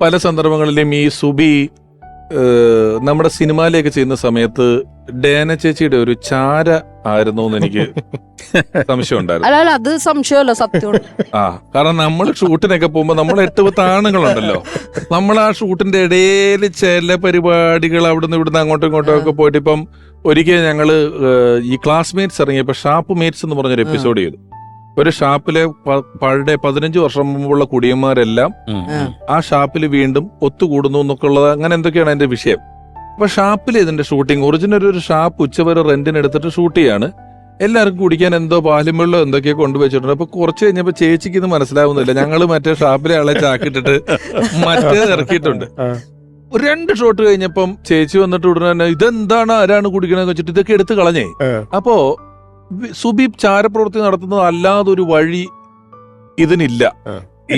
പല സന്ദർഭങ്ങളിലും ഈ സുബി നമ്മുടെ സിനിമയിലേക്ക് ചെയ്യുന്ന സമയത്ത് ഡേന ചേച്ചിയുടെ ഒരു ചാര ആയിരുന്നു എന്ന് എനിക്ക് സംശയം ഉണ്ടായിരുന്നു. അല്ല അത് സംശയമല്ല, സത്യം. കാരണം നമ്മൾ ഷൂട്ടിനൊക്കെ പോകുമ്പോ നമ്മൾ 8-10 ആണുങ്ങളുണ്ടല്ലോ, നമ്മൾ ആ ഷൂട്ടിന്റെ ഇടയിൽ ചില പരിപാടികൾ അവിടുന്ന് ഇവിടുന്ന് അങ്ങോട്ടും ഇങ്ങോട്ടും ഒക്കെ പോയിട്ട്, ഇപ്പം ഒരിക്കൽ ഞങ്ങള് ഈ ക്ലാസ്മേറ്റ്സ് ഇറങ്ങിയപ്പോ ഷാപ്പ് മേറ്റ്സ് എന്ന് പറഞ്ഞൊരു എപ്പിസോഡ് ചെയ്തു. ഒരു ഷാപ്പിലെ പഴയ 15 വർഷം മുമ്പുള്ള കുടിയന്മാരെല്ലാം ആ ഷാപ്പിൽ വീണ്ടും ഒത്തുകൂടുന്നു എന്നൊക്കെ ഉള്ളത്, അങ്ങനെ എന്തൊക്കെയാണ് അതിന്റെ വിഷയം. അപ്പൊ ഷാപ്പിൽ ഇതിന്റെ ഷൂട്ടിങ്, ഒറിജിനൽ ഒരു ഷാപ്പ് ഉച്ചവരെ റെന്റിന് എടുത്തിട്ട് ഷൂട്ട് ചെയ്യാണ്. എല്ലാവർക്കും കുടിക്കാൻ എന്തോ പാലും വെള്ളം എന്തൊക്കെയോ കൊണ്ടുവച്ചിട്ടുണ്ട്. അപ്പൊ കുറച്ച് കഴിഞ്ഞപ്പോ ചേച്ചിക്ക് ഇത് മനസ്സിലാവുന്നില്ല, ഞങ്ങള് മറ്റേ ഷാപ്പിലെ ആളെ ചാക്കിട്ടിട്ട് മറ്റേത് ഇറക്കിയിട്ടുണ്ട്. 2 ഷോട്ട് കഴിഞ്ഞപ്പം ചേച്ചി വന്നിട്ട് ഉടനെ തന്നെ ഇതെന്താണ്, ആരാണ് കുടിക്കണമെന്ന് വെച്ചിട്ട് ഇതൊക്കെ എടുത്ത് കളഞ്ഞേ. അപ്പോ സുബി ചാരപ്രവൃത്തി നടത്തുന്നത് അല്ലാതൊരു വഴി ഇതിനില്ല.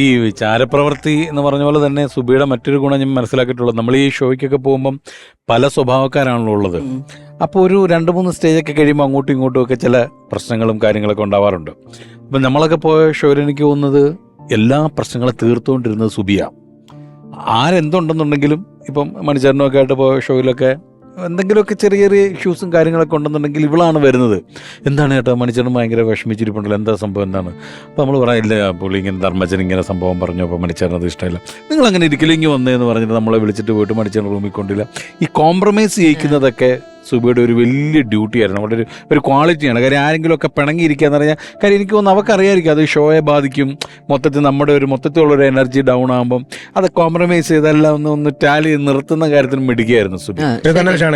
ഈ ചാരപ്രവൃത്തി എന്ന് പറഞ്ഞ പോലെ തന്നെ സുബിയുടെ മറ്റൊരു ഗുണം ഞാൻ മനസ്സിലാക്കിയിട്ടുള്ളത്, നമ്മൾ ഈ ഷോയ്ക്കൊക്കെ പോകുമ്പം പല സ്വഭാവക്കാരാണല്ലോ ഉള്ളത്. അപ്പോൾ ഒരു 2-3 സ്റ്റേജൊക്കെ കഴിയുമ്പോൾ അങ്ങോട്ടും ഇങ്ങോട്ടും ഒക്കെ ചില പ്രശ്നങ്ങളും കാര്യങ്ങളൊക്കെ ഉണ്ടാവാറുണ്ട്. അപ്പം നമ്മളൊക്കെ പോയ ഷോയിൽ എനിക്ക് തോന്നുന്നത് എല്ലാ പ്രശ്നങ്ങളും തീർത്തുകൊണ്ടിരുന്നത് സുബിയാണ്. ആരെന്തുണ്ടെന്നുണ്ടെങ്കിലും ഇപ്പം മണിച്ചേരനൊക്കെ ആയിട്ട് പോയ ഷോയിലൊക്കെ എന്തെങ്കിലുമൊക്കെ ചെറിയ ചെറിയ ഇഷ്യൂസും കാര്യങ്ങളൊക്കെ ഉണ്ടെന്നുണ്ടെങ്കിൽ ഇവളാണ് വരുന്നത്. എന്താണ് ചേട്ടാ മണിച്ചേട്ടൻ ഭയങ്കര വിഷമിച്ചിരിപ്പുണ്ടല്ലോ, എന്താ സംഭവം എന്താണ്? അപ്പോൾ നമ്മൾ പറയില്ല, പുള്ളി ഇങ്ങനെ ധർമ്മജൻ ഇങ്ങനെ സംഭവം പറഞ്ഞു, അപ്പോൾ മണിച്ചേട്ടൻ അത് ഇഷ്ടമില്ല, നിങ്ങൾ അങ്ങനെ ഇരിക്കലിങ്ങി വന്നതെന്ന് പറഞ്ഞിട്ട് നമ്മളെ വിളിച്ചിട്ട് പോയിട്ട് മണിച്ചേട്ടൻ റൂമിൽ കൊണ്ടില്ല. ഈ കോംപ്രമൈസ് ചെയ്യിക്കുന്നതൊക്കെ സുബിയുടെ ഒരു വലിയ ഡ്യൂട്ടി ആയിരുന്നു, അവിടെ ഒരു ക്വാളിറ്റിയാണ്. കാര്യം ആരെങ്കിലുമൊക്കെ പിണങ്ങിയിരിക്കുക എന്ന് പറഞ്ഞാൽ, കാര്യം എനിക്ക് തോന്നുന്നു അവർക്ക് അത് ഷോയെ ബാധിക്കും, മൊത്തത്തിൽ നമ്മുടെ മൊത്തത്തിലുള്ളൊരു എനർജി ഡൗൺ ആകുമ്പം അത് കോംപ്രമൈസ് ചെയ്തെല്ലാം ഒന്ന് ടാലി നിർത്തുന്ന കാര്യത്തിൽ മിടുകയായിരുന്നു സുബി.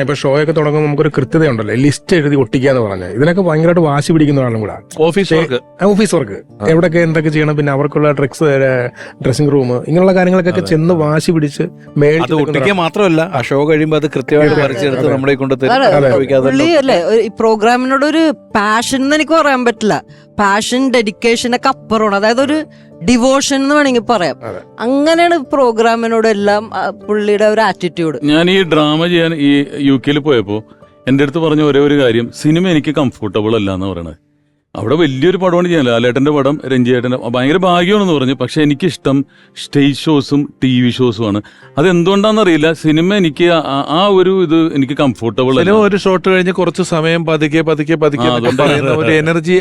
ഇപ്പൊ ഷോയൊക്കെ തുടങ്ങുമ്പോൾ നമുക്കൊരു കൃത്യതയുണ്ടല്ലോ, ലിസ്റ്റ് എഴുതി ഒട്ടിക്കാന്ന് പറഞ്ഞാൽ ഇതിനൊക്കെ ഭയങ്കരമായിട്ട് വാശി പിടിക്കുന്ന ആളും കൂടെ. ഓഫീസ് വർക്ക് എവിടെയൊക്കെ എന്തൊക്കെ ചെയ്യണം, പിന്നെ അവർക്കുള്ള ഡ്രസ്സിംഗ് റൂം, ഇങ്ങനെയുള്ള കാര്യങ്ങളൊക്കെ ചെന്ന് വാശി പിടിച്ച് ഒട്ടിക്കുക മാത്രമല്ല, ആ ഷോ കഴിയുമ്പോൾ അത് കൃത്യമായിട്ട് വരച്ചെടുത്ത് നമ്മളെ കൊണ്ട് പുള്ളി അല്ലേ ഈ പ്രോഗ്രാമിനോട് ഒരു പാഷൻ എന്ന് എനിക്ക് പറയാൻ പറ്റില്ല. പാഷൻ, ഡെഡിക്കേഷൻ ഒക്കെ അപ്പുറമാണ്. അതായത് ഒരു ഡിവോഷൻ എന്ന് വേണമെങ്കിൽ പറയാം. അങ്ങനെയാണ് പ്രോഗ്രാമിനോട് എല്ലാം പുള്ളിയുടെ ഒരു ആറ്റിറ്റ്യൂഡ്. ഞാൻ ഈ ഡ്രാമ ചെയ്യാൻ ഈ UK പോയപ്പോ എന്റെ അടുത്ത് പറഞ്ഞ ഒരേ ഒരു കാര്യം, സിനിമ എനിക്ക് കംഫർട്ടബിൾ അല്ല എന്ന് പറയണത്. അവിടെ വലിയൊരു പടമാണ് ചെയ്യാൻ, ലാലേട്ടന്റെ പടം, രഞ്ജിയേട്ടന്റെ, ഭയങ്കര ഭാഗ്യമാണെന്ന് പറഞ്ഞു. പക്ഷെ എനിക്കിഷ്ടം സ്റ്റേജ് ഷോസും TV ഷോസുമാണ്. അതെന്തുകൊണ്ടാണെന്നറിയില്ല, സിനിമ എനിക്ക് ആ ഒരു ഇത് എനിക്ക് കംഫർട്ടബിൾ അല്ല. ഒരു ഷോട്ട് കഴിഞ്ഞ് കുറച്ച് സമയം പതുക്കെ ഒരു എനർജി,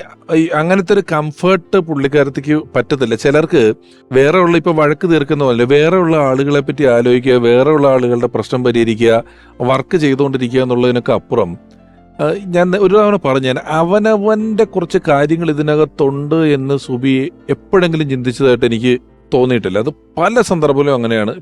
അങ്ങനത്തെ ഒരു കംഫർട്ട് പുള്ളിക്കാരത്തേക്ക് പറ്റത്തില്ല. ചിലർക്ക് വേറെ ഉള്ള, ഇപ്പൊ വഴക്ക് തീർക്കുന്ന പോലെ വേറെ ഉള്ള ആളുകളെ പറ്റി ആലോചിക്കുക, വേറെ ഉള്ള ആളുകളുടെ പ്രശ്നം പരിഹരിക്കുക, വർക്ക് ചെയ്തുകൊണ്ടിരിക്കുക എന്നുള്ളതിനൊക്കെ അപ്പുറം ഞാൻ ഒരു തവണ പറഞ്ഞു, അവനവന്റെ കുറച്ച് കാര്യങ്ങൾ ഇതിനകത്തുണ്ട് എന്ന് സുബി എപ്പോഴെങ്കിലും ചിന്തിച്ചതായിട്ട് എനിക്ക് തോന്നിയിട്ടില്ല. അത് പല സന്ദർഭത്തിലും അങ്ങനെയാണ്.